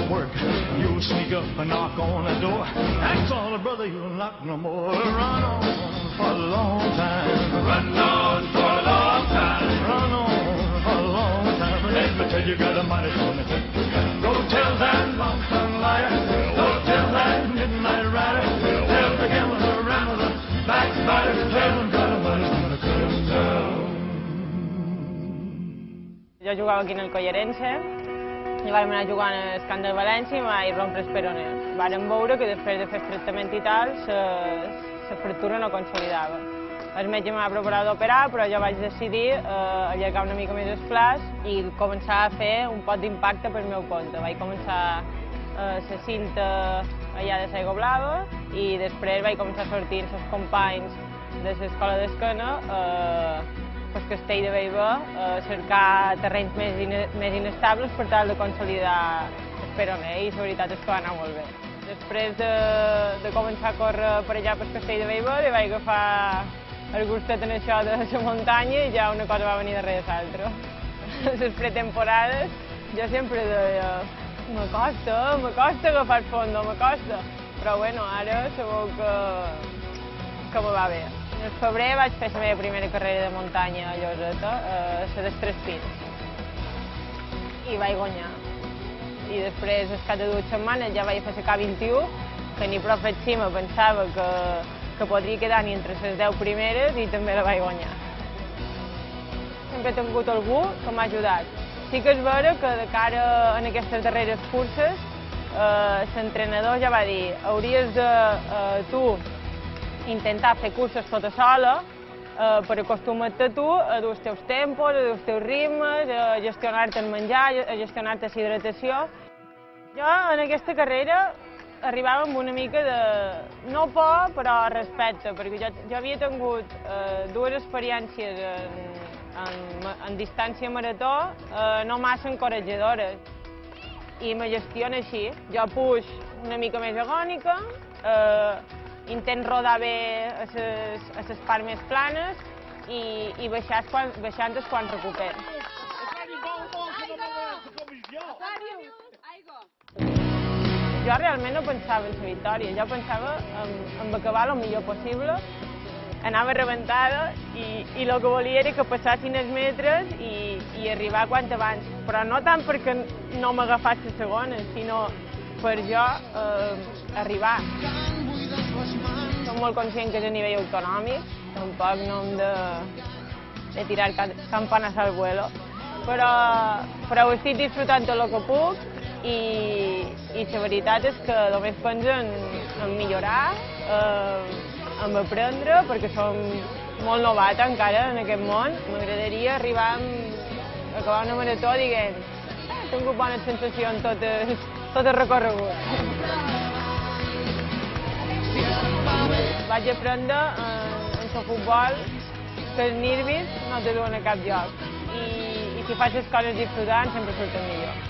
work. You'll sneak up and knock on the door. That's all, brother, you'll knock no more. Run on for a long time. Run on for a long time. Run on for a long time. Let me tell you, got a mighty funny thing. Go tell that lonesome liar. Go tell that midnight rider. Tell the gambler, rambler, backbiter. Tell him, got a mighty funny thing. Jo jugava aquí en el Collerense i vam anar jugant al camp del València i vaig rompre el peroné. Vàrem veure que després de fer el tractament i tal, la fractura no consolidava. El metge m'ha preparat d'operar, però jo vaig decidir allargar una mica més el flaç i començar a fer un pot d'impacte pel meu compte. Vaig començar la cinta allà de Saigo Blava i després vaig començar a sortir amb els companys de l'escola d'esquena pel castell de Bellver, cercar terrenys més inestables per tal de consolidar el peroné i la veritat és que va anar molt bé. Després de començar a córrer per allà pel castell de Bellver li vaig agafar el gustet en això de la muntanya i ja una cosa va venir darrere l'altra. Les pretemporades jo sempre deia m'acosta agafar fondo, m'acosta, però bueno, ara segur que me va bé. En febrer vaig fer la meva primera carrera de muntanya a Lloseta, la dels Tres Pins, i vaig guanyar. I després, al cap de 2 setmanes, ja vaig fer la K21, que ni prou fet cima pensava que podria quedar ni entre les 10 primeres i també la vaig guanyar. Sempre he tingut algú que m'ha ajudat. Sí que és vera que de cara a aquestes darreres curses, l'entrenador ja va dir hauries de tu intentar fer curses tota sola per acostumar-te a tu a dur els teus tempos, a dur els teus ritmes, a gestionar-te el menjar, a gestionar-te la hidratació. Jo en aquesta carrera arribava amb una mica de, no por, però respecte, perquè jo havia tingut 2 experiències en distància marató no massa encoratjadores i me gestiono així. Jo puix una mica més agònica, intent rodar bé a les parts més planes i baixant quan recupero. Jo realment no pensava en la victòria, jo pensava en acabar el millor possible. Anava rebentada i el que volia era que passassin els metres i arribar quant abans. Però no tant perquè no m'agafés la segona, sinó per jo arribar. Som molt conscients que és a nivell autonòmic, tampoc no hem de tirar campanes al vuelo, però ho estic disfrutant tot el que puc i la veritat és que només penso en millorar, en aprendre, perquè som molt novata encara en aquest món. M'agradaria arribar a acabar una marató dient he tingut bones sensacions tot el recorregut. Vaig aprendre en el futbol que els nervis no te duen a cap lloc i si fas les coses disfrutant sempre surten millor.